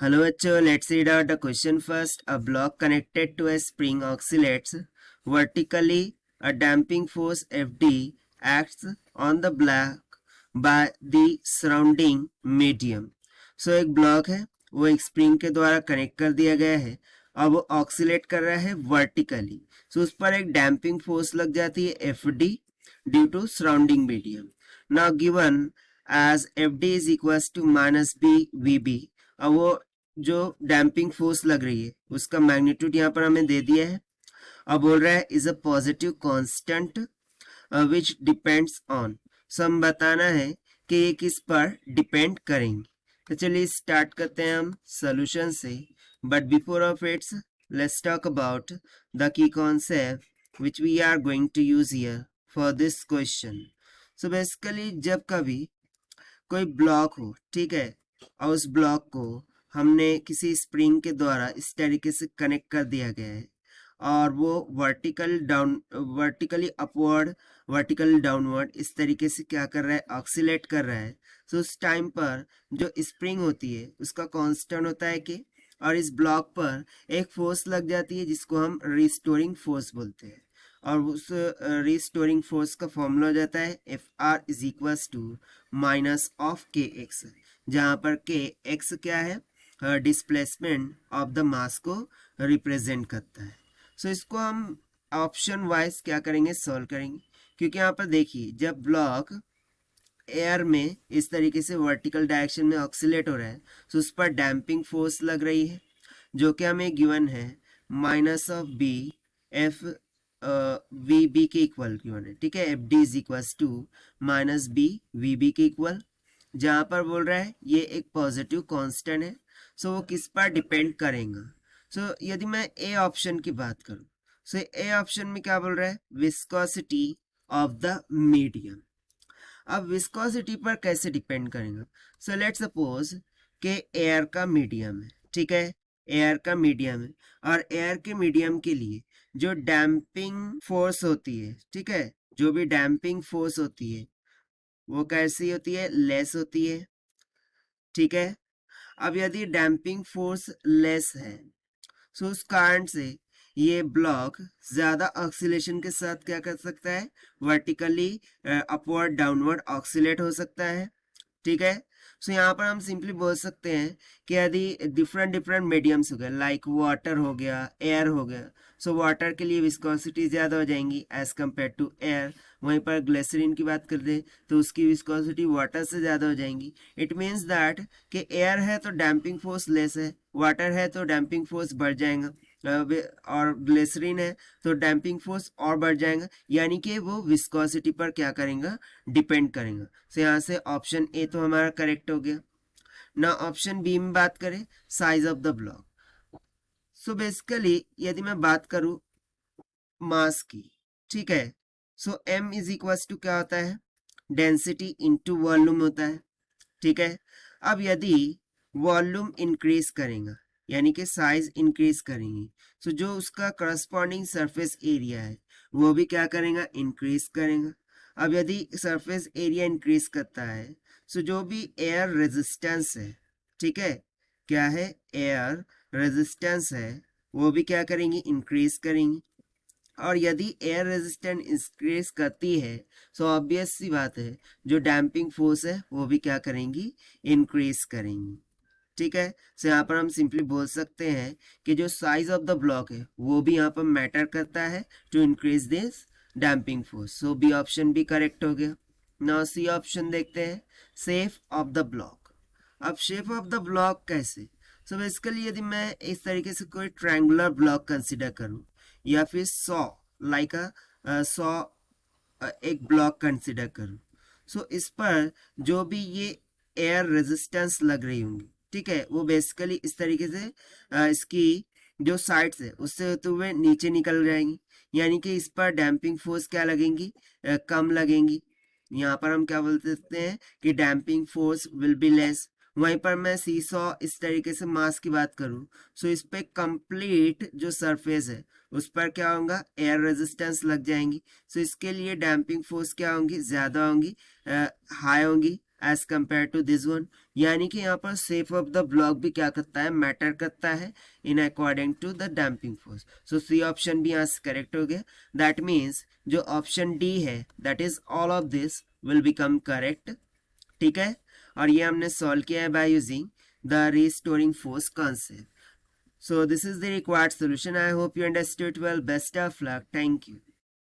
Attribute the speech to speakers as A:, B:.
A: Hello बच्चों, let's read out the question first. A block connected to a spring oscillates vertically. A damping force Fd acts on the block by the surrounding medium. So एक block है, वो एक spring के द्वारा connect कर दिया गया है और वो ऑक्सीलेट कर रहा है वर्टिकली. सो उस पर एक डैम्पिंग फोर्स लग जाती है Fd due to surrounding medium. Now given as Fd is equals to minus B V B. अब वो जो डैम्पिंग फोर्स लग रही है उसका मैग्नीट्यूड यहाँ पर हमें दे दिया है. अब बोल रहा है is a positive constant which depends on. So हम बताना है कि ये किस पर डिपेंड करेंगे. तो चलिए स्टार्ट करते हैं हम सोल्यूशन से. But before of its let's talk about the key concept which we are going to use here for this question. So basically जब कभी कोई ब्लॉक हो, ठीक है, और उस ब्लॉक को हमने किसी स्प्रिंग के द्वारा इस तरीके से कनेक्ट कर दिया गया है और वो वर्टिकली अपवर्ड वर्टिकल डाउनवर्ड इस तरीके से क्या कर रहा है, ऑक्सीलेट कर रहा है. तो उस टाइम पर जो स्प्रिंग होती है उसका कांस्टेंट होता है कि, और इस ब्लॉक पर एक फोर्स लग जाती है जिसको हम रिस्टोरिंग फोर्स बोलते हैं. और उस रिस्टोरिंग फोर्स का फॉर्मूला हो जाता है F R is equals to minus of K X, जहाँ पर के एक्स क्या है, डिस्प्लेसमेंट ऑफ द मास को रिप्रेजेंट करता है. सो इसको हम ऑप्शन वाइज क्या करेंगे, सॉल्व करेंगे. क्योंकि यहाँ पर देखिए जब ब्लॉक एयर में इस तरीके से वर्टिकल डायरेक्शन में ऑक्सीलेट हो रहा है तो उस पर डैम्पिंग फोर्स लग रही है जो कि हमें गिवन है minus of B F V B के इक्वल गिवन है. ठीक है, F D is equals to minus B V B के इक्वल, जहाँ पर बोल रहा है ये एक पॉजिटिव कांस्टेंट है. सो वो किस पर डिपेंड करेगा. सो यदि मैं ए ऑप्शन की बात करूं, सो ए ऑप्शन में क्या बोल रहा है, विस्कोसिटी ऑफ द मीडियम. अब विस्कोसिटी पर कैसे डिपेंड करेगा. सो लेट्स सपोज कि एयर का मीडियम है, ठीक है, एयर का मीडियम है और एयर के मीडियम के लिए जो डैम्पिंग फोर्स होती है, ठीक है, जो भी डैम्पिंग फोर्स होती है वो कैसी होती है, लेस होती है. ठीक है, अब यदि डैम्पिंग फोर्स लेस है सो उस कारण से ये ब्लॉक ज्यादा ऑक्सीलेशन के साथ क्या कर सकता है, वर्टिकली अपवर्ड डाउनवर्ड ऑक्सीलेट हो सकता है. ठीक है, सो यहाँ पर हम सिंपली बोल सकते हैं कि यदि डिफरेंट मीडियम्स हो गए, लाइक वाटर हो गया, एयर हो गया, सो वाटर के लिए विस्कोसिटी ज़्यादा हो जाएंगी एज कम्पेयर टू एयर. वहीं पर ग्लिसरीन की बात कर दे तो उसकी विस्कोसिटी वाटर से ज़्यादा हो जाएंगी. इट मीन्स दैट कि एयर है तो डैम्पिंग फोर्स लेस है, वाटर है तो डैम्पिंग फोर्स बढ़ जाएगा, और ग्लिसरीन है तो डैम्पिंग फोर्स और बढ़ जाएगा. यानी कि वो विस्कोसिटी पर क्या करेगा, डिपेंड करेगा. तो यहाँ से ऑप्शन ए तो हमारा करेक्ट हो गया. ना ऑप्शन बी में बात करें size of the block. So basically यदि मैं बात करूं मास की, ठीक है, सो एम इज इक्वल टू क्या होता है, डेंसिटी इनटू वॉल्यूम होता है. ठीक है, अब यदि वॉल्यूम इंक्रीज करेगा यानी कि साइज इंक्रीज करेंगी तो जो उसका करस्पॉन्डिंग सरफेस एरिया है वो भी क्या करेगा, इंक्रीज करेगा. अब यदि सरफेस एरिया इंक्रीज करता है तो जो भी एयर रेजिस्टेंस है, ठीक है, क्या है, एयर रेजिस्टेंस है, वो भी क्या करेंगी, इंक्रीज करेंगी. और यदि एयर रेजिस्टेंस इंक्रीज करती है तो ऑब्वियस सी बात है जो डैम्पिंग फोर्स है वो भी क्या करेंगी, इंक्रीज करेंगी. ठीक है, सो यहाँ पर हम सिंपली बोल सकते हैं कि जो साइज ऑफ द ब्लॉक है वो भी यहाँ पर मैटर करता है to increase this damping force. So B option भी करेक्ट हो गया. नाउ सी ऑप्शन देखते हैं, शेप ऑफ द ब्लॉक. अब शेप ऑफ द ब्लॉक कैसे. सो बेसिकली यदि मैं इस तरीके से कोई ट्रायंगुलर ब्लॉक कंसिडर करूं या फिर लाइक सॉ एक ब्लॉक कंसिडर करूं, सो इस पर जो भी ये एयर रेजिस्टेंस लग रही होंगी, ठीक है, वो बेसिकली इस तरीके से इसकी जो साइड्स है उससे होते हुए नीचे निकल जाएंगी. यानी कि इस पर डैम्पिंग फोर्स क्या लगेंगी, कम लगेंगी. यहाँ पर हम क्या बोल सकते हैं कि damping force will be less. वहीं पर मैं सीसॉ इस तरीके से मास की बात करूं सो इस पे कंप्लीट जो सरफेस है उस पर क्या होगा, एयर रेजिस्टेंस लग जाएंगी. सो इसके लिए डैम्पिंग फोर्स क्या होंगी, ज्यादा होंगी, हाई होंगी as compared to this one, यानी कि यहाँ पर शेप ऑफ द ब्लॉक भी क्या करता है, मैटर करता है in according to the damping force. So C option भी यहाँ से करेक्ट हो गया। दैट मीन्स जो ऑप्शन डी है that is all of this will become correct. ठीक है, और ये हमने सॉल्व किया है by using the restoring force concept. So this is the required solution. I hope you understood well. Best of luck. Thank you.